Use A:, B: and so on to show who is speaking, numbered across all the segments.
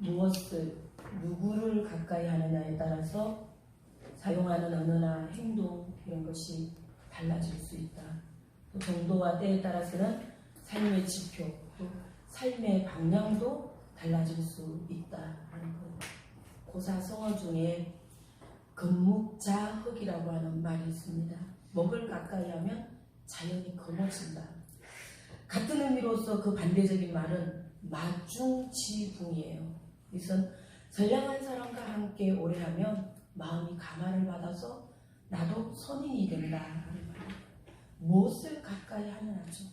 A: 무엇을, 누구를 가까이 하느냐에 따라서 사용하는 언어나 행동 이런 것이 달라질 수 있다. 또 정도와 때에 따라서는 삶의 지표, 또 삶의 방향도 달라질 수 있다라는 것. 고사성어 중에 금묵자흑이라고 하는 말이 있습니다. 먹을 가까이 하면 자연이 검어진다. 같은 의미로서 그 반대적인 말은 마중지붕이에요. 이것은 선량한 사람과 함께 오래하면 마음이 감화를 받아서 나도 선인이 된다. 무엇을 가까이 하느냐죠.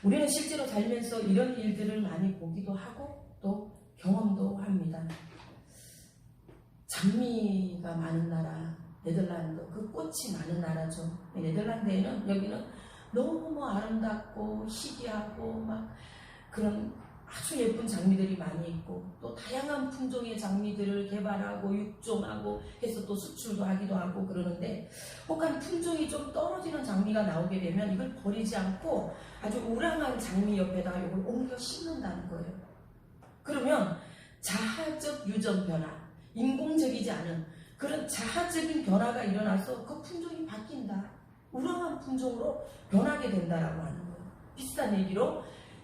A: 우리는 실제로 살면서 이런 일들을 많이 보기도 하고 또 경험도 합니다. 장미가 많은 나라 네덜란드, 그 꽃이 많은 나라죠. 네덜란드에는 여기는 너무 아름답고 희귀하고 막 그런 아주 예쁜 장미들이 많이 있고 또 다양한 품종의 장미들을 개발하고 육종하고 해서 또 수출도 하기도 하고 그러는데 혹한 품종이 좀 떨어지는 장미가 나오게 되면 이걸 버리지 않고 아주 우량한 장미 옆에다 이걸 옮겨 심는다는 거예요. 그러면 자하적 유전 변화, 인공적이지 않은 그런 자하적인 변화가 일어나서 그 품종이 바뀐다. 우량한 품종으로 변하게 된다라고 하는 거예요. 비슷한 얘기로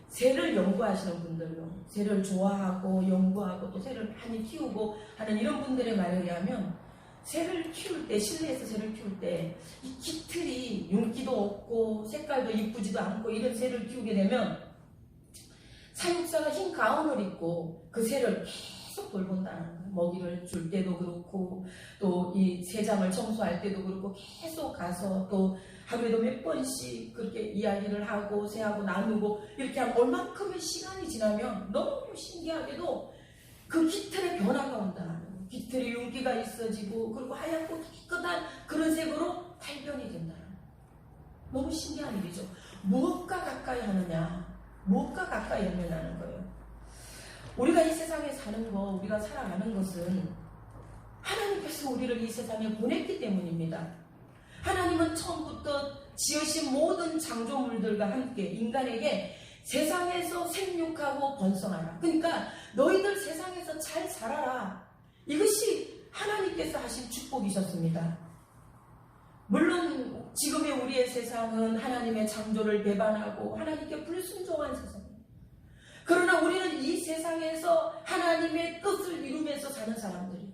A: 새를 연구하시는 분들요, 새를 좋아하고 연구하고 또 새를 많이 키우고 하는 이런 분들의 말에 의하면 새를 키울 때, 실내에서 새를 키울 때 이 깃털이 윤기도 없고 색깔도 이쁘지도 않고 이런 새를 키우게 되면 사육사가 흰 가운을 입고 그 새를 계속 돌본다는 거예요. 먹이를 줄 때도 그렇고 또 이 새장을 청소할 때도 그렇고 계속 가서 또 하루에도 몇 번씩 그렇게 이야기를 하고 새하고 나누고 이렇게 하면 얼만큼의 시간이 지나면 너무 신기하게도 그 깃털의 변화가 온다는 거예요. 깃털에 윤기가 있어지고 그리고 하얗고 깨끗한 그런 색으로 탈변이 된다는 거예요. 너무 신기한 일이죠. 무엇과 가까이 하느냐, 무엇과 가까이 하느냐는 거예요. 우리가 이 세상에 사는 거, 우리가 살아가는 것은 하나님께서 우리를 이 세상에 보냈기 때문입니다. 하나님은 처음부터 지으신 모든 창조물들과 함께 인간에게 세상에서 생육하고 번성하라. 그러니까 너희들 세상에서 잘 살아라. 이것이 하나님께서 하신 축복이셨습니다. 물론 지금의 우리의 세상은 하나님의 창조를 배반하고 하나님께 불순종한 세상입니다. 그러나 우리는 이 세상에서 하나님의 뜻을 이루면서 사는 사람들이,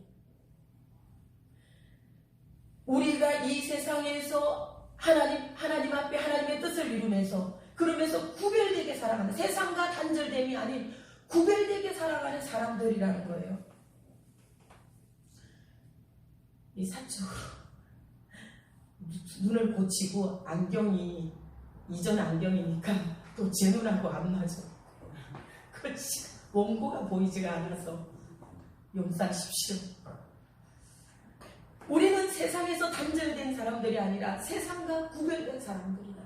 A: 우리가 이 세상에서 하나님 앞에 하나님의 뜻을 이루면서 그러면서 구별되게 살아가는, 세상과 단절됨이 아닌 구별되게 살아가는 사람들이라는 거예요. 이 사적으로 눈을 고치고 안경이 이전 안경이니까 또 제 눈하고 안 맞아. 그렇지, 원고가 보이지가 않아서 용서하십시오. 우리는 세상에서 단절된 사람들이 아니라 세상과 구별된 사람들이다.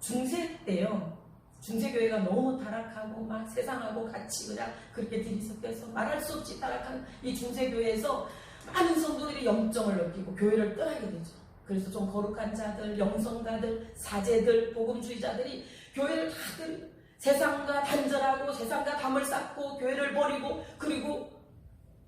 A: 중세 때요, 중세교회가 너무 타락하고 막 세상하고 같이 그냥 그렇게 들이섞여서 말할 수 없이 타락한 이 중세교회에서 많은 성도들이 영정을 느끼고 교회를 떠나게 되죠. 그래서 좀 거룩한 자들, 영성가들, 사제들, 복음주의자들이 교회를 다들 세상과 단절하고 세상과 담을 쌓고 교회를 버리고 그리고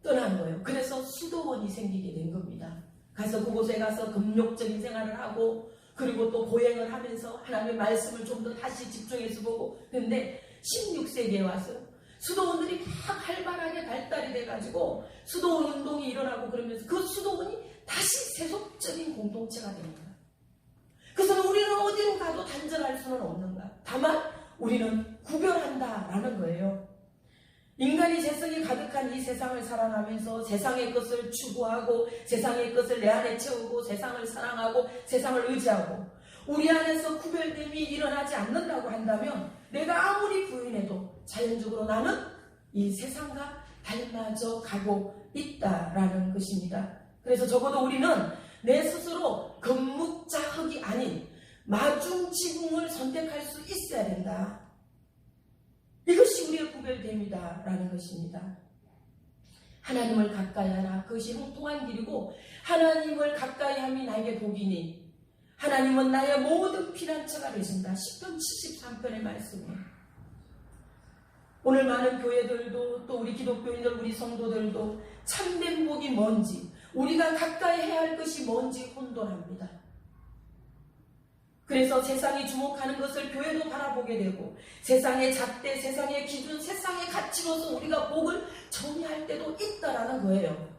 A: 떠난 거예요. 그래서 수도원이 생기게 된 겁니다. 가서 그곳에 가서 금욕적인 생활을 하고 그리고 또 고행을 하면서 하나님의 말씀을 좀 더 다시 집중해서 보고. 그런데 16세기에 와서 수도원들이 막 활발하게 발달이 돼가지고 수도원 운동이 일어나고 그러면서 그 수도원이 다시 세속적인 공동체가 됩니다. 그래서 우리는 어디로 가도 단절할 수는 없는가. 다만 우리는 구별한다라는 거예요. 인간이 재성이 가득한 이 세상을 살아가면서 세상의 것을 추구하고 세상의 것을 내 안에 채우고 세상을 사랑하고 세상을 의지하고 우리 안에서 구별됨이 일어나지 않는다고 한다면 내가 아무리 부인해도 자연적으로 나는 이 세상과 닮아져 가고 있다라는 것입니다. 그래서 적어도 우리는 내 스스로 금묵자흑이 아닌 마중지붕을 선택할 수 있어야 된다. 이것이 우리의 구별됨이다 라는 것입니다. 하나님을 가까이 하라. 그것이 형통한 길이고 하나님을 가까이 함이 나에게 복이니 하나님은 나의 모든 피난처가 되신다. 시편 73편의 말씀이에요. 오늘 많은 교회들도 또 우리 기독교인들, 우리 성도들도 참된 복이 뭔지, 우리가 가까이 해야 할 것이 뭔지 혼돈합니다. 그래서 세상이 주목하는 것을 교회도 바라보게 되고, 세상의 잣대, 세상의 기준, 세상의 가치로서 우리가 복을 정의할 때도 있다라는 거예요.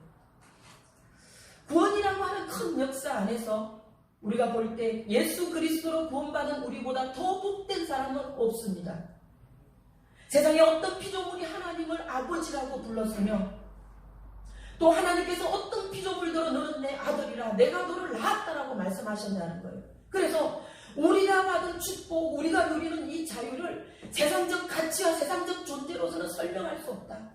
A: 구원이라고 하는 큰 역사 안에서 우리가 볼 때 예수 그리스도로 구원받은 우리보다 더 복된 사람은 없습니다. 세상에 어떤 피조물이 하나님을 아버지라고 불렀으며, 또 하나님께서 어떤 피조물들은 너는 내 아들이라, 내가 너를 낳았다라고 말씀하셨다는 거예요. 그래서 우리가 받은 축복, 우리가 누리는 이 자유를 세상적 가치와 세상적 존재로서는 설명할 수 없다.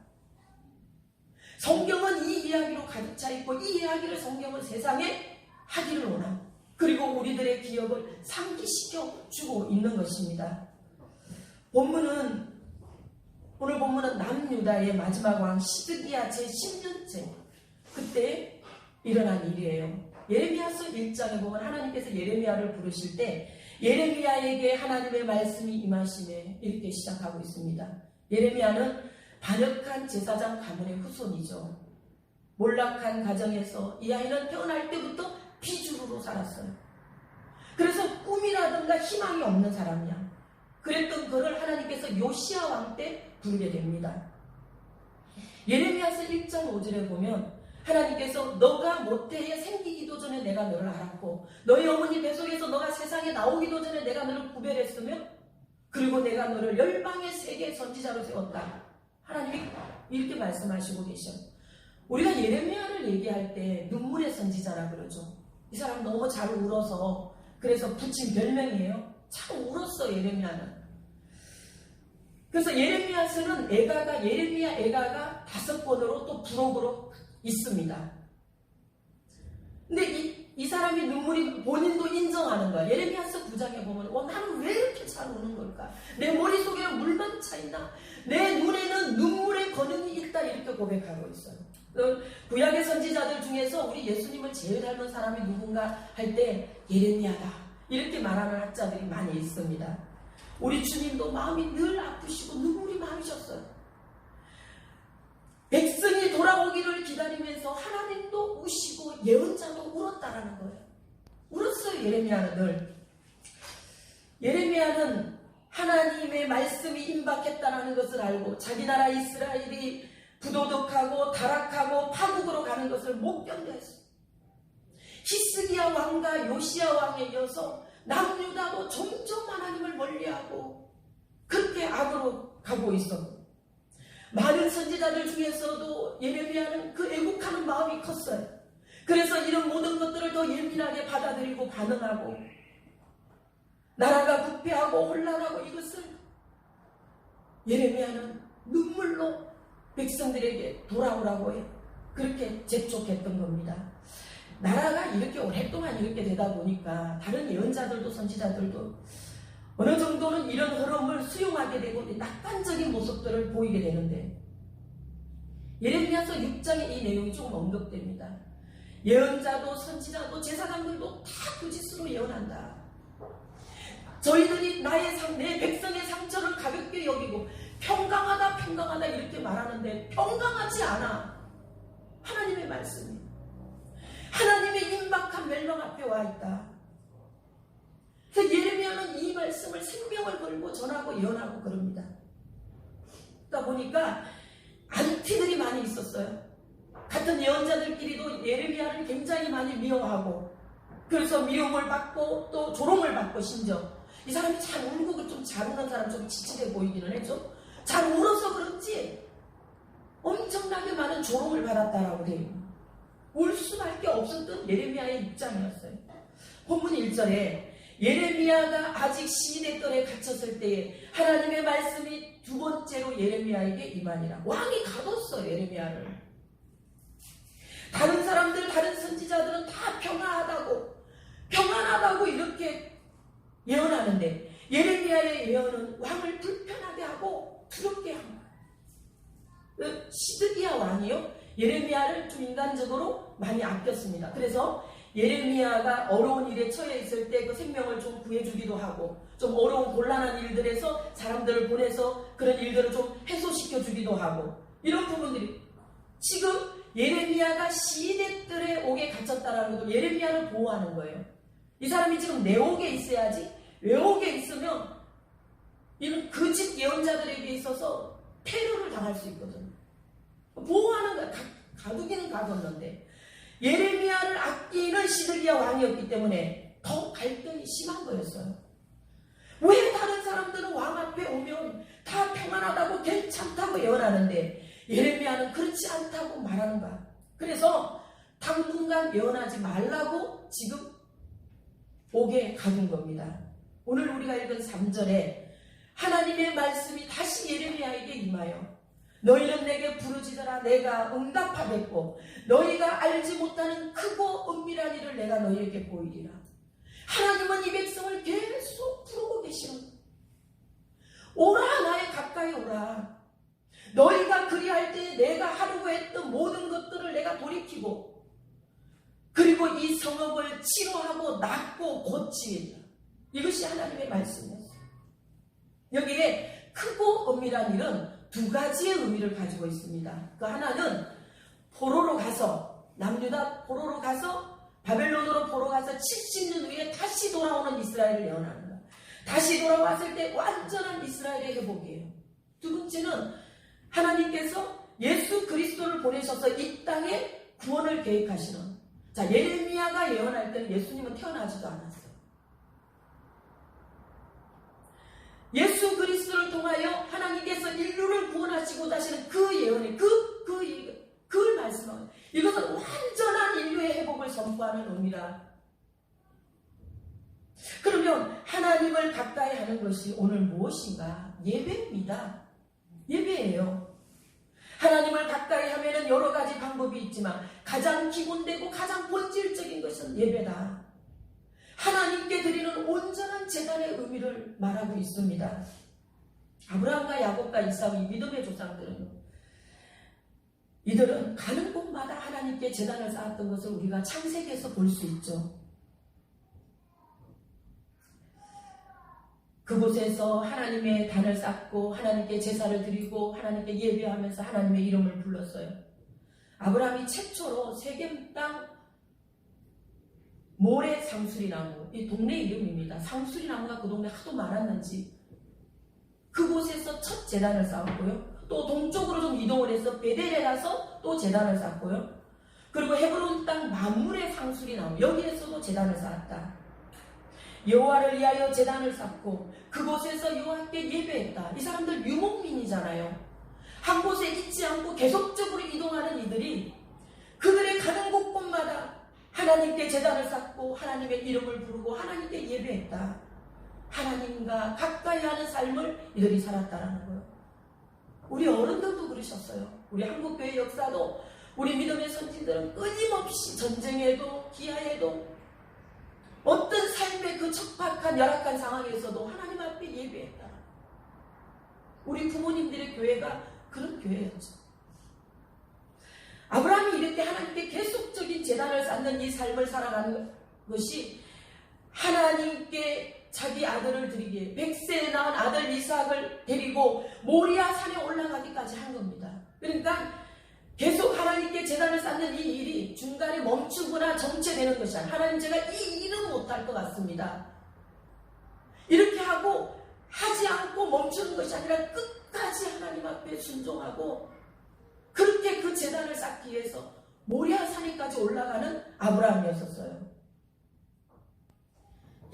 A: 성경은 이 이야기로 가득 차 있고, 이 이야기를 성경은 세상에 하기를 원합니다. 그리고 우리들의 기억을 상기시켜 주고 있는 것입니다. 오늘 본문은 남유다의 마지막 왕 시드기야 제10년째 그때 일어난 일이에요. 예레미야서 1장에 보면 하나님께서 예레미야를 부르실 때 예레미야에게 하나님의 말씀이 임하시네, 이렇게 시작하고 있습니다. 예레미야는 반역한 제사장 가문의 후손이죠. 몰락한 가정에서 이 아이는 태어날 때부터 비주류로 살았어요. 그래서 꿈이라든가 희망이 없는 사람이야. 그랬던 그를 하나님께서 요시야 왕 때 부르게 됩니다. 예레미야서 1장 5절에 보면 하나님께서 너가 모태에 생기기도 전에 내가 너를 알았고, 너희 어머니 뱃속에서 너가 세상에 나오기도 전에 내가 너를 구별했으며, 그리고 내가 너를 열방의 세계 선지자로 세웠다. 하나님이 이렇게 말씀하시고 계셔. 우리가 예레미야를 얘기할 때 눈물의 선지자라 그러죠. 이 사람 너무 잘 울어서 그래서 붙인 별명이에요. 참 울었어 예레미야는. 그래서 예레미야서는 예레미야 애가가 5권으로 또 부록으로 있습니다. 근데 이 사람이 눈물이 본인도 인정하는 거야. 예레미야서 9장에 보면 나는 왜 이렇게 잘 우는 걸까? 내 머릿속에는 물만 차있나? 내 눈에는 눈물의 거능이 있다, 이렇게 고백하고 있어요. 구약의 선지자들 중에서 우리 예수님을 제일 닮은 사람이 누군가 할 때 예레미야다, 이렇게 말하는 학자들이 많이 있습니다. 우리 주님도 마음이 늘 아프시고 눈물이 많으셨어요. 백성이 돌아오기를 기다리면서 하나님도 우시고 예언자도 울었다라는 거예요. 울었어요 예레미야는 늘. 예레미야는 하나님의 말씀이 임박했다는 것을 알고 자기 나라 이스라엘이 부도덕하고 타락하고 파국으로 가는 것을 못 견뎌했어요. 히스기야 왕과 요시야 왕에 이어서 남유다도 점점 하나님을 멀리하고 그렇게 악으로 가고 있었고, 많은 선지자들 중에서도 예레미야는 그 애국하는 마음이 컸어요. 그래서 이런 모든 것들을 더 예민하게 받아들이고 반응하고, 나라가 부패하고 혼란하고 이것을 예레미야는 눈물로 백성들에게 돌아오라고 해요. 그렇게 재촉했던 겁니다. 나라가 이렇게 오랫동안 이렇게 되다 보니까 다른 예언자들도 선지자들도 어느 정도는 이런 흐름을 수용하게 되고 낙관적인 모습들을 보이게 되는데, 예레미야서 6장에 이 내용이 조금 언급됩니다. 예언자도 선지자도 제사장들도 다 그 짓으로 예언한다. 저희들이 내 백성의 상처를 가볍게 여기고 평강하다 이렇게 말하는데 평강하지 않아. 하나님의 말씀이 하나님의 임박한 멸망 앞에 와 있다. 그래서 예레미야는 이 말씀을 생명을 걸고 전하고 예언하고 그럽니다. 그러다 보니까 안티들이 많이 있었어요. 같은 예언자들끼리도 예레미야를 굉장히 많이 미워하고, 그래서 미움을 받고 또 조롱을 받고, 심지어 이 사람이 잘 울고 좀 잘 우는 사람 좀 지질해 보이기는 했죠. 잘 울어서 그런지 엄청나게 많은 조롱을 받았다라고 돼요. 울 수밖에 없었던 예레미야의 입장이었어요. 본문 1절에 예레미야가 아직 시인의 뜰에 갇혔을 때에 하나님의 말씀이 두 번째로 예레미야에게 임하니라. 왕이 가뒀어 예레미야를. 다른 사람들, 다른 선지자들은 다 평안하다고 이렇게 예언하는데, 예레미야의 예언은 왕을 불편하게 하고 두렵게 합니다. 시드기야 왕이요, 예레미야를 좀 인간적으로 많이 아꼈습니다. 그래서 예레미야가 어려운 일에 처해 있을 때 그 생명을 좀 구해주기도 하고, 좀 어려운 곤란한 일들에서 사람들을 보내서 그런 일들을 좀 해소시켜 주기도 하고, 이런 부분들이 지금 예레미야가 시대들의 옥에 갇혔다라는 것도 예레미야를 보호하는 거예요. 이 사람이 지금 내 옥에 있어야지, 외옥에 있으면 이런 거짓 예언자들에게 있어서 테러를 당할 수 있거든. 보호하는 거야. 가두기는 가뒀는데 예레미야를 아끼는 시드기야 왕이었기 때문에 더 갈등이 심한 거였어요. 왜 다른 사람들은 왕 앞에 오면 다 평안하다고 괜찮다고 예언하는데 예레미야는 그렇지 않다고 말하는가. 그래서 당분간 예언하지 말라고 지금 옥에 가둔 겁니다. 오늘 우리가 읽은 3절에 하나님의 말씀이 다시 예레미야에게 임하여 너희는 내게 부르짖으라 내가 응답하겠고 너희가 알지 못하는 크고 은밀한 일을 내가 너희에게 보이리라. 하나님은 이 백성을 계속 부르고 계시는 거예요. 오라 나의 가까이 오라. 너희가 그리할 때 내가 하려고 했던 모든 것들을 내가 돌이키고 그리고 이 성읍을 치료하고 낫고 고치리라. 이것이 하나님의 말씀이었어요. 여기에 크고 은밀한 일은 두 가지의 의미를 가지고 있습니다. 그 하나는 포로로 가서 남유다 포로로 가서 바벨론으로 포로 가서 70년 후에 다시 돌아오는 이스라엘을 예언하는 것. 다시 돌아왔을 때 완전한 이스라엘의 회복이에요. 두 번째는 하나님께서 예수 그리스도를 보내셔서 이 땅에 구원을 계획하시는. 자, 예레미야가 예언할 때는 예수님은 태어나지도 않았어요. 예수 그리스도를 통하여 하나님께서 인류를 구원하시고자 하시는 그 예언이 그걸 말씀하고 이것은 완전한 인류의 회복을 선포하는 의미라. 그러면 하나님을 가까이 하는 것이 오늘 무엇인가? 예배입니다. 예배예요. 하나님을 가까이 하면은 여러 가지 방법이 있지만 가장 기본되고 가장 본질적인 것은 예배다. 하나님께 드리는 온전한 제단의 의미를 말하고 있습니다. 아브라함과 야곱과 이삭 이 믿음의 조상들은 이들은 가는 곳마다 하나님께 제단을 쌓았던 것을 우리가 창세기에서 볼 수 있죠. 그곳에서 하나님의 단을 쌓고 하나님께 제사를 드리고 하나님께 예배하면서 하나님의 이름을 불렀어요. 아브라함이 최초로 세겜 땅 모래 상수리나무, 이 동네 이름입니다. 상수리나무가 그 동네 하도 많았는지 그곳에서 첫 제단을 쌓았고요. 또 동쪽으로 좀 이동을 해서 베델에 가서 또 제단을 쌓고요. 그리고 헤브론 땅 만물의 상수리나무 여기에서도 제단을 쌓았다. 여호와를 위하여 제단을 쌓고 그곳에서 여호와께 예배했다. 이 사람들 유목민이잖아요. 한 곳에 있지 않고 계속적으로 이동하는 이들이 그들의 가는 곳곳마다 하나님께 제단을 쌓고 하나님의 이름을 부르고 하나님께 예배했다. 하나님과 가까이 하는 삶을 이들이 살았다라는 거예요. 우리 어른들도 그러셨어요. 우리 한국교회 역사도 우리 믿음의 선진들은 끊임없이 전쟁에도 기아에도 어떤 삶의 그 척박한 열악한 상황에서도 하나님 앞에 예배했다. 우리 부모님들의 교회가 그런 교회였죠. 아브라함이 이렇게 하나님께 계속적인 제단을 쌓는 이 삶을 살아가는 것이 하나님께 자기 아들을 드리기에 100세에 낳은 아들 이삭을 데리고 모리아 산에 올라가기까지 한 겁니다. 그러니까 계속 하나님께 제단을 쌓는 이 일이 중간에 멈추거나 정체되는 것이 아니라 하나님 제가 이 일은 못할 것 같습니다. 이렇게 하고 하지 않고 멈추는 것이 아니라 끝까지 하나님 앞에 순종하고 그렇게 그 제단을 쌓기 위해서 모리아 산에까지 올라가는 아브라함이었어요.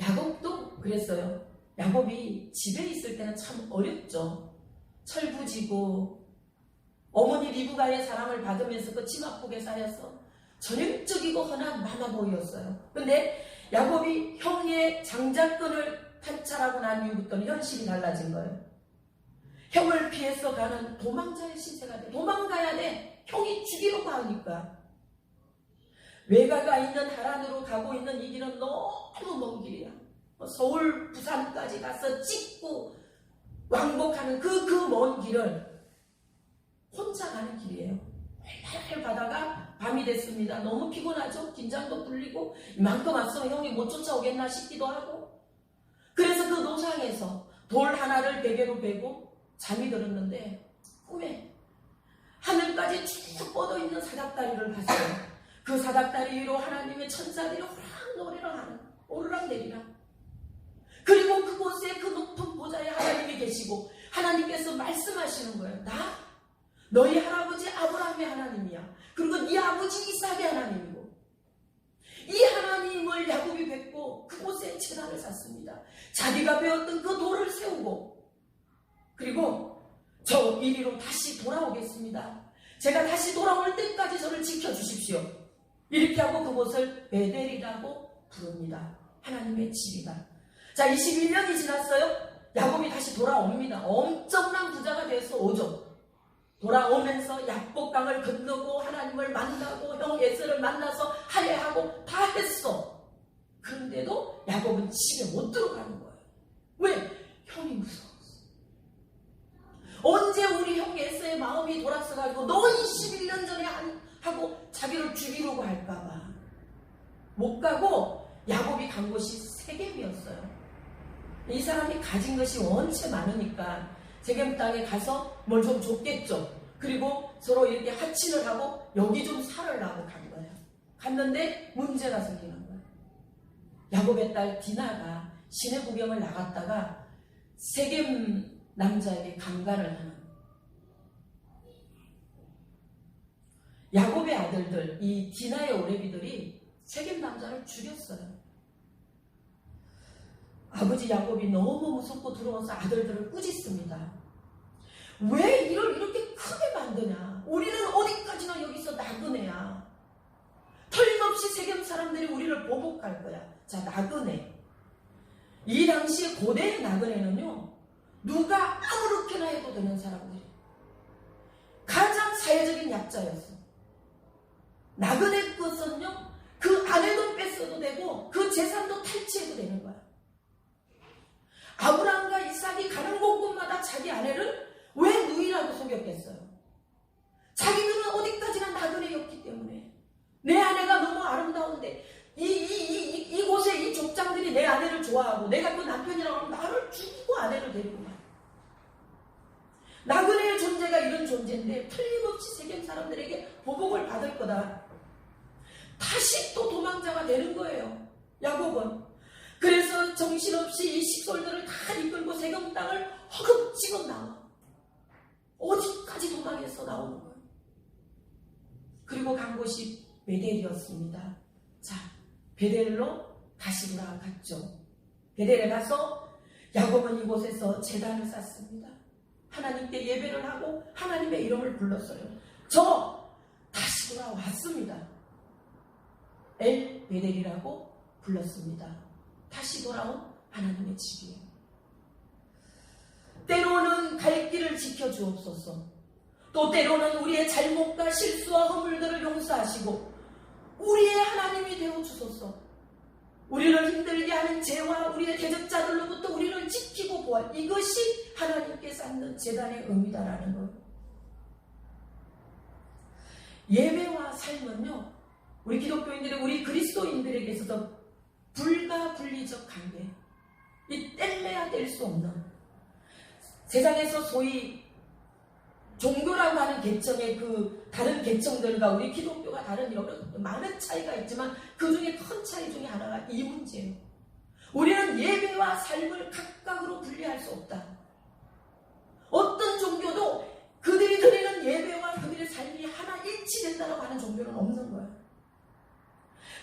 A: 야곱도 그랬어요. 야곱이 집에 있을 때는 참 어렵죠. 철부지고 어머니 리브가의 사랑을 받으면서 그 치마폭에 쌓여서 전형적이고 흔한 마마보이였어요. 근데 야곱이 형의 장자권을 탄찰하고 난 이후부터는 현실이 달라진 거예요. 형을 피해서 가는 도망자의 신세가 돼. 도망가야 돼. 형이 죽이려고 하니까. 외가가 있는 하란으로 가고 있는 이 길은 너무 먼 길이야. 서울, 부산까지 가서 찍고 왕복하는 그 먼 길을 혼자 가는 길이에요. 활활 가다가 밤이 됐습니다. 너무 피곤하죠? 긴장도 풀리고 이만큼 왔으면 형이 못 쫓아오겠나 싶기도 하고, 그래서 그 노상에서 돌 하나를 베개로 베고 잠이 들었는데 꿈에 하늘까지 쭉 뻗어있는 사닥다리를 봤어요. 그 사닥다리 위로 하나님의 천사들이 오르락내리락. 그리고 그곳에 그 높은 보좌에 하나님이 계시고 하나님께서 말씀하시는 거예요. 나 너희 할아버지 아브라함의 하나님이야. 그리고 네 아버지 이삭의 하나님이고, 이 하나님을 야곱이 뵙고 그곳에 제단을 쌓습니다. 자기가 배웠던 그 돌을 세우고, 그리고 저 이리로 다시 돌아오겠습니다. 제가 다시 돌아올 때까지 저를 지켜주십시오. 이렇게 하고 그곳을 베델이라고 부릅니다. 하나님의 집이다. 자, 21년이 지났어요. 야곱이 다시 돌아옵니다. 엄청난 부자가 돼서 오죠. 돌아오면서 야복강을 건너고 하나님을 만나고 형 에서를 만나서 할례하고 다 했어. 그런데도 야곱은 집에 못 들어가는 거예요. 왜? 형이 무서웠어. 언제 우리 형 에서의 마음이 돌아서가지고 너 21년 전에 하고 자기를 죽이려고 할까봐 못 가고, 야곱이 간 곳이 세겜이었어요. 이 사람이 가진 것이 원체 많으니까 세겜 땅에 가서 뭘 좀 줬겠죠. 그리고 서로 이렇게 하친을 하고 여기 좀 살으려고 간 거예요. 갔는데 문제가 생기는 거예요. 야곱의 딸 디나가 시내 구경을 나갔다가 세겜 남자에게 강간을 하는, 야곱의 아들들, 이 디나의 오레비들이 세겜 남자를 죽였어요. 아버지 야곱이 너무 무섭고 두려워서 아들들을 꾸짖습니다. 왜 일을 이렇게 크게 만드냐? 우리는 어디까지나 여기서 나그네야. 틀림없이 세겜 사람들이 우리를 보복할 거야. 자, 나그네. 이 당시에 고대의 나그네는요, 누가 아무렇게나 해도 되는 사람들이 가장 사회적인 약자였어. 나그네 것은요, 그 아내도 뺏어도 되고 그 재산도 탈취해도 되는 거야. 아브라함과 이삭이 가는 곳곳마다 자기 아내를 왜 누이라고 속였겠어요? 자기들은 어디까지나 나그네였기 때문에. 내 아내가 너무 아름다운데 이곳에 이 족장들이 내 아내를 좋아하고 내가 그 남편이라고 하면 나를 죽이고 아내를 데리고 가. 나그네의 존재가 이런 존재인데 틀림없이 세겜 사람들에게 보복을 받을 거다. 다시 또 도망자가 되는 거예요, 야곱은. 그래서 정신없이 이 식솔들을 다 이끌고 세겜 땅을 허겁지겁 나와. 어디까지 도망해서 나오는 거예요. 그리고 간 곳이 베델이었습니다. 자, 베델로 다시 돌아갔죠. 베델에 가서 야곱은 이곳에서 제단을 쌓습니다. 하나님께 예배를 하고 하나님의 이름을 불렀어요. 저 다시 돌아왔습니다. 엘 베델이라고 불렀습니다. 다시 돌아온 하나님의 집이에요. 때로는 갈 길을 지켜주옵소서. 또 때로는 우리의 잘못과 실수와 허물들을 용서하시고 우리의 하나님이 되어주소서. 우리를 힘들게 하는 죄와 우리의 대적자들로부터 우리를 지키고 보아. 이것이 하나님께 쌓는 제단의 의미다라는 것. 예배와 삶은요, 우리 기독교인들이 우리 그리스도인들에게 있어서 불가분리적 관계, 이 뗄래야 뗄 수 없는, 세상에서 소위 종교라고 하는 계층의 그 다른 계층들과 우리 기독교가 다른 여러 많은 차이가 있지만 그 중에 큰 차이 중에 하나가 이 문제예요. 우리는 예배와 삶을 각각으로 분리할 수 없다. 어떤 종교도 그들이 드리는 예배와 그들의 삶이 하나 일치된다고 하는 종교는 없는 거예요.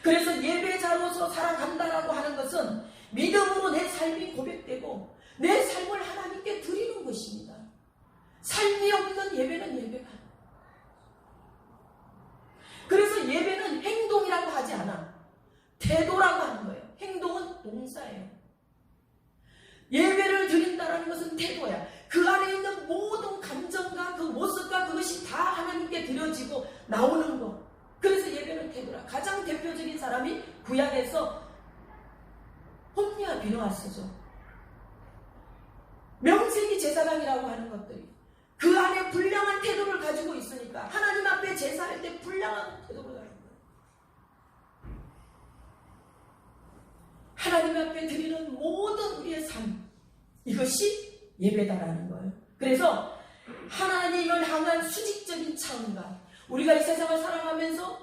A: 그래서 예배자로서 살아간다라고 하는 것은 믿음으로 내 삶이 고백되고 내 삶을 하나님께 드리는 것입니다. 삶이 없는 예배는 예배가 아니에요. 그래서 예배는 행동이라고 하지 않아. 태도라고 하는 거예요. 행동은 동사예요. 예배를 드린다는 것은 태도야. 그 안에 있는 모든 감정과 그 모습과 그것이 다 하나님께 드려지고 나오는 것. 그래서 예배는 태도라. 가장 대표적인 사람이 구약에서 홈리와 비느하스죠. 명색이 제사장이라고 하는 것들이 그 안에 불량한 태도를 가지고 있으니까 하나님 앞에 제사할 때 불량한 태도를 하나님 앞에 드리는 모든 우리의 삶, 이것이 예배다라는 거예요. 그래서 하나님을 향한 수직적인 차원과 우리가 이 세상을 살아가면서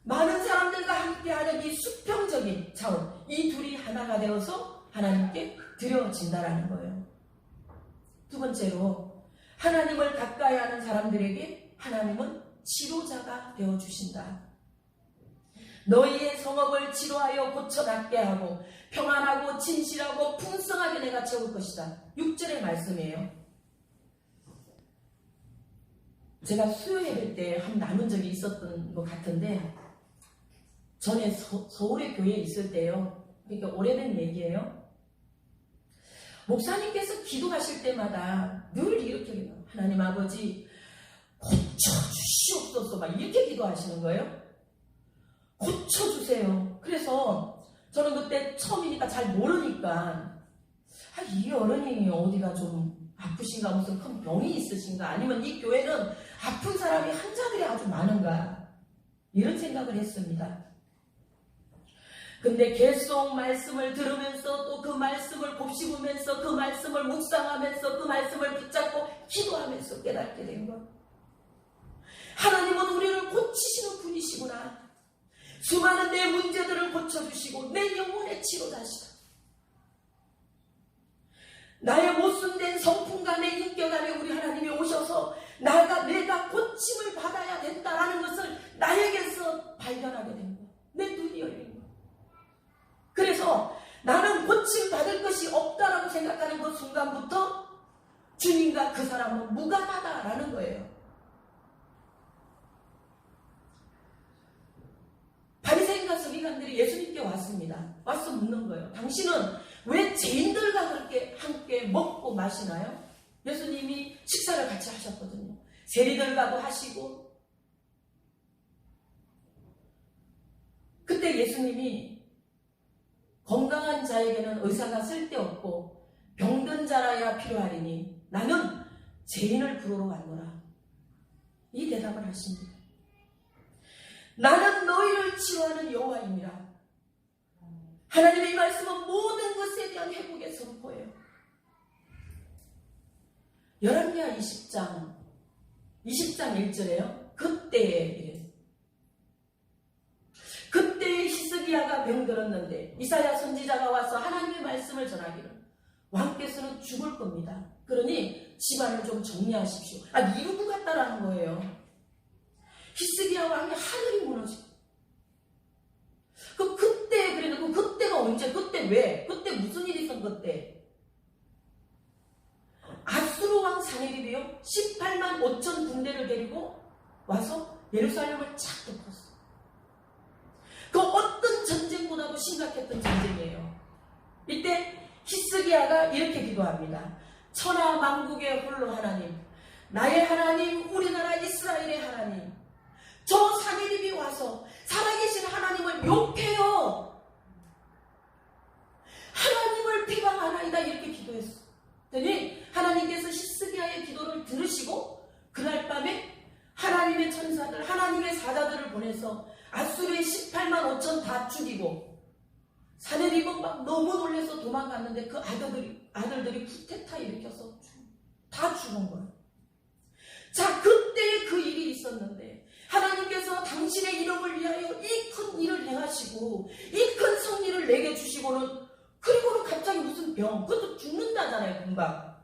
A: 많은 사람들과 함께하는 이 수평적인 차원, 이 둘이 하나가 되어서 하나님께 드려진다라는 거예요. 두 번째로, 하나님을 가까이 하는 사람들에게 하나님은 치료자가 되어주신다. 너희의 성읍을 치료하여 고쳐 낫게 하고 평안하고 진실하고 풍성하게 내가 채울 것이다. 6절의 말씀이에요. 제가 수요 예배 때 한 나눈 적이 있었던 것 같은데, 전에 서울의 교회에 있을 때요. 그러니까 오래된 얘기예요. 목사님께서 기도하실 때마다 늘 이렇게 해요. 하나님 아버지 고쳐주시옵소서, 막 이렇게 기도하시는 거예요. 고쳐주세요. 그래서 저는 그때 처음이니까 잘 모르니까, 이 어른이 어디가 좀 아프신가, 무슨 큰 병이 있으신가, 아니면 이 교회는 아픈 사람이 환자들이 아주 많은가, 이런 생각을 했습니다. 근데 계속 말씀을 들으면서 또 그 말씀을 곱씹으면서 그 말씀을 묵상하면서 그 말씀을 붙잡고 기도하면서 깨닫게 된 것. 하나님은 우리를 고치시는 분이시구나. 수많은 내 문제들을 고쳐주시고 내 영혼의 치료자시다. 나의 모순된 성품과 내 인격 안에 우리 하나님이 오셔서 내가 고침을 받아야 된다라는 것을 나에게서 발견하게 된 거야. 내 눈이 열린 거야. 그래서 나는 고침 받을 것이 없다라고 생각하는 그 순간부터 주님과 그 사람은 무관하다라는 거예요. 바리새인과 서기관들이 예수님께 왔습니다. 와서 묻는 거예요. 당신은 왜 죄인들과 그렇게 함께 먹고 마시나요? 예수님이 식사를 같이 하셨거든요. 세리들과도 하시고. 그때 예수님이 건강한 자에게는 의사가 쓸데없고 병든 자라야 필요하리니 나는 죄인을 부르러 왔노라. 이 대답을 하십니다. 나는 너희를 치료하는 여호와입니다. 하나님의 이 말씀은 모든 것에 대한 회복의 선포예요. 열왕기하 20장 1절에요. 그때에 히스기야가 병들었는데 이사야 선지자가 와서 하나님의 말씀을 전하기를 왕께서는 죽을 겁니다. 그러니 집안을 좀 정리하십시오. 이루고 갔다라는 거예요. 히스기야 왕이 하늘이 무너지고. 그때 그래도 그때가 언제? 그때 왜? 그때 무슨 일이 있었던 그때? 아수르 왕 사네립이요 18만 5천 군대를 데리고 와서 예루살렘을 착 덮었어. 그 어떤 전쟁보다도 심각했던 전쟁이에요. 이때 히스기야가 이렇게 기도합니다. 천하 만국의 홀로 하나님, 나의 하나님, 우리나라 이스라엘의 하나님, 저 사네립이 와서 살아계신 하나님을 욕해요. 하나님을 비방하나이다. 이렇게 기도했어. 그랬더니 하나님께서 히스기야의 기도를 들으시고 그날 밤에 하나님의 천사들, 하나님의 사자들을 보내서 아수르의 18만 5천 다 죽이고 사네립은 막 너무 놀라서 도망갔는데 그 아들들이 쿠데타 일으켜서 다 죽은 거예요. 자, 그때 그 일이 있었는데 하나님께서 당신의 이름을 위하여 이 큰 일을 행하시고 이 큰 성리를 내게 주시고는 그리고는 갑자기 무슨 병, 그것도 죽는다잖아요, 금방.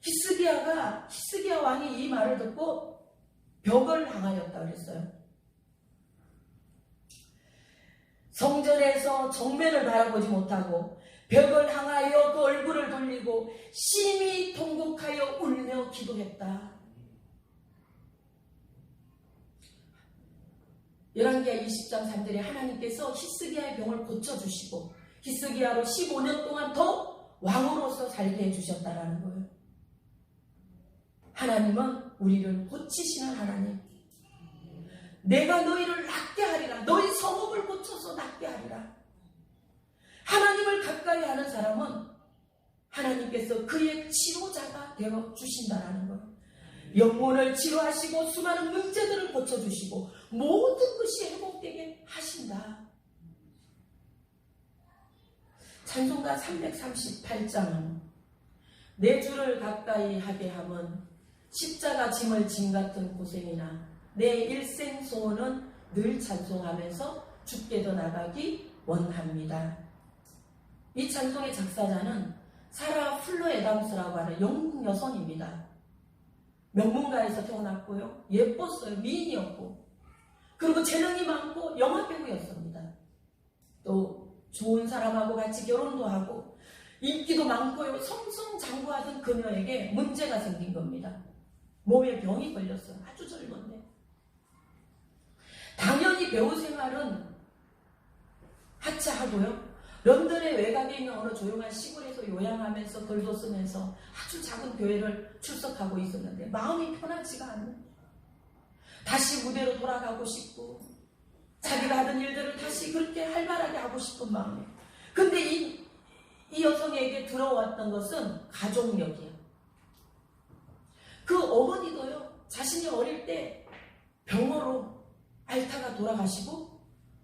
A: 히스기야 왕이 이 말을 듣고 벽을 향하였다 그랬어요. 성전에서 정면을 바라보지 못하고 벽을 향하여 그 얼굴을 돌리고 심히 통곡하여 울며 기도했다. 열왕기하 20장 3절에 하나님께서 히스기야의 병을 고쳐주시고 히스기야로 15년 동안 더 왕으로서 살게 해주셨다라는 거예요. 하나님은 우리를 고치시는 하나님. 내가 너희를 낫게 하리라. 너희 성읍을 고쳐서 낫게 하리라. 하나님을 가까이 하는 사람은 하나님께서 그의 치료자가 되어주신다라는 거예요. 영혼을 치료하시고 수많은 문제들을 고쳐주시고 모든 것이 회복되게 하신다. 찬송가 338장은 내 주를 가까이 하게 함은 십자가 짐을 짐 같은 고생이나 내 일생 소원은 늘 찬송하면서 주께 더 나가기 원합니다. 이 찬송의 작사자는 사라 플로 애담스라고 하는 영국 여성입니다. 명문가에서 태어났고요. 예뻤어요. 미인이었고, 그리고 재능이 많고 영화배우였습니다. 또 좋은 사람하고 같이 결혼도 하고 인기도 많고요. 성성장구하던 그녀에게 문제가 생긴 겁니다. 몸에 병이 걸렸어요. 아주 젊은데. 당연히 배우 생활은 하차하고요. 런던의 외곽에 있는 어느 조용한 시골에서 요양하면서 글도 쓰면서 아주 작은 교회를 출석하고 있었는데 마음이 편하지가 않는, 다시 무대로 돌아가고 싶고 자기가 하던 일들을 다시 그렇게 활발하게 하고 싶은 마음이에요. 근데 이 여성에게 들어왔던 것은 가족력이에요. 그 어머니도요, 자신이 어릴 때 병으로 앓다가 돌아가시고,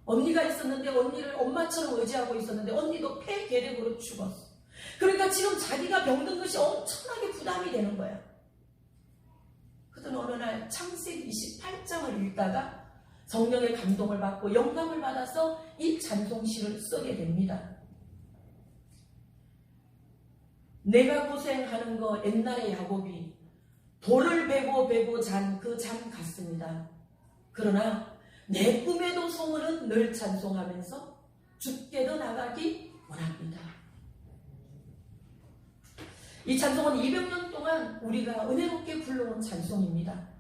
A: 언니가 있었는데 언니를 엄마처럼 의지하고 있었는데 언니도 폐결핵으로 죽었어. 그러니까 지금 자기가 병든 것이 엄청나게 부담이 되는 거야. 그러던 어느 날 창세기 28장을 읽다가 성령의 감동을 받고 영감을 받아서 이 찬송시를 쓰게 됩니다. 내가 고생하는 거 옛날에 야곱이 돌을 베고 잔 그 잠 같습니다. 그러나 내 꿈에도 소원은 늘 찬송하면서 주께도 나가기 원합니다. 이 찬송은 200년 동안 우리가 은혜롭게 불러온 찬송입니다.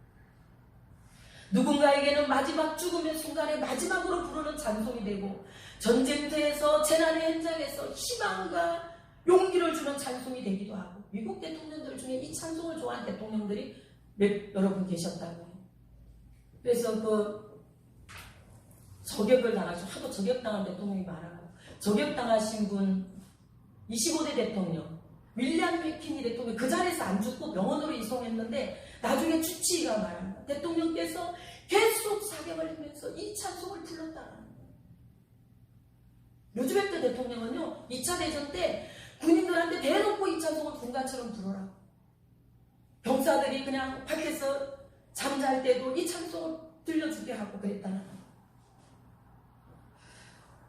A: 누군가에게는 마지막 죽음의 순간에 마지막으로 부르는 찬송이 되고, 전쟁터에서 재난의 현장에서 희망과 용기를 주는 찬송이 되기도 하고, 미국 대통령들 중에 이 찬송을 좋아하는 대통령들이 여러분 계셨다고 해요. 그래서 저격을 당하시고, 하도 저격당한 대통령이 많아요. 저격당하신 분 25대 대통령 윌리엄 맥키니 대통령 그 자리에서 안 죽고 병원으로 이송했는데 나중에 주치의가 말합니다. 대통령께서 계속 사격을 하면서 이 찬송을 불렀다는 거예요. 루즈벨트 대통령은요, 2차 대전 때 군인들한테 대놓고 이 찬송을 군가처럼 부르라고. 병사들이 그냥 밖에서 잠잘 때도 이 찬송을 들려주게 하고 그랬다는 거예요.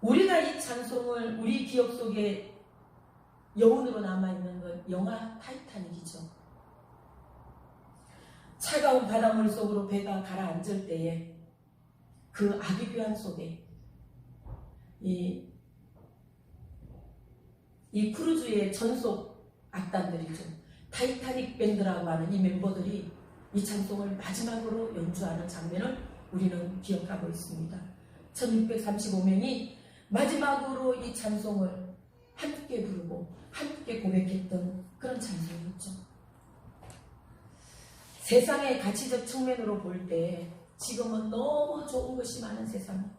A: 우리가 이 찬송을 우리 기억 속에 여운으로 남아있는 건 영화 타이타닉이죠. 차가운 바닷물 속으로 배가 가라앉을 때에 그 아기뷰한 속에 이 크루즈의 전속 악단들이죠. 타이타닉 밴드라고 하는 이 멤버들이 이 찬송을 마지막으로 연주하는 장면을 우리는 기억하고 있습니다. 1635명이 마지막으로 이 찬송을 함께 부르고 함께 고백했던 그런 찬송이었죠. 세상의 가치적 측면으로 볼 때 지금은 너무 좋은 것이 많은 세상이에요.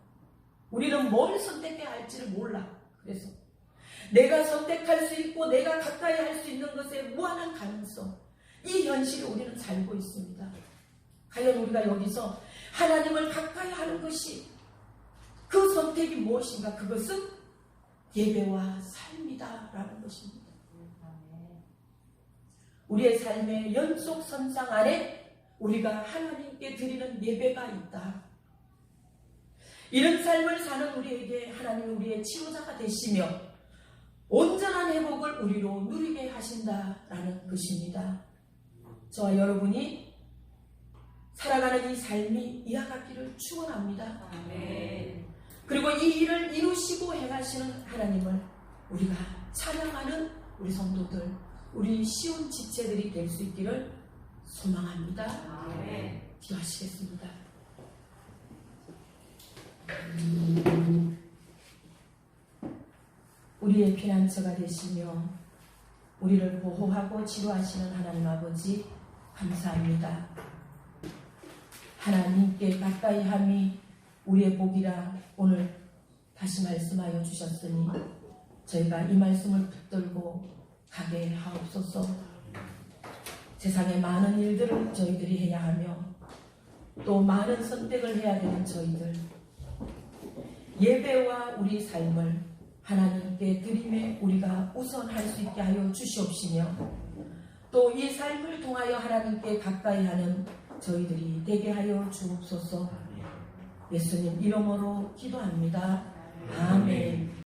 A: 우리는 뭘 선택해야 할지를 몰라. 그래서 내가 선택할 수 있고 내가 가까이 할 수 있는 것에 무한한 가능성, 이 현실을 우리는 살고 있습니다. 과연 우리가 여기서 하나님을 가까이 하는 것이, 그 선택이 무엇인가? 그것은 예배와 삶이다라는 것입니다. 우리의 삶의 연속 선상 안에 우리가 하나님께 드리는 예배가 있다. 이런 삶을 사는 우리에게 하나님은 우리의 치료자가 되시며 온전한 회복을 우리로 누리게 하신다라는 것입니다. 저와 여러분이 살아가는 이 삶이 이와 같기를 축원합니다. 아멘. 그리고 이 일을 이루시고 행하시는 하나님을 우리가 찬양하는 우리 성도들, 우리 시온 지체들이 될 수 있기를 소망합니다. 아멘. 기도하시겠습니다. 우리의 피난처가 되시며 우리를 보호하고 치료하시는 하나님 아버지, 감사합니다. 하나님께 가까이 함이 우리의 복이라 오늘 다시 말씀하여 주셨으니 저희가 이 말씀을 붙들고 가게 하옵소서. 세상에 많은 일들을 저희들이 해야 하며 또 많은 선택을 해야 되는 저희들, 예배와 우리 삶을 하나님께 드림에 우리가 우선할 수 있게 하여 주시옵시며 또 이 삶을 통하여 하나님께 가까이 하는 저희들이 되게 하여 주옵소서. 예수님 이름으로 기도합니다. 아멘.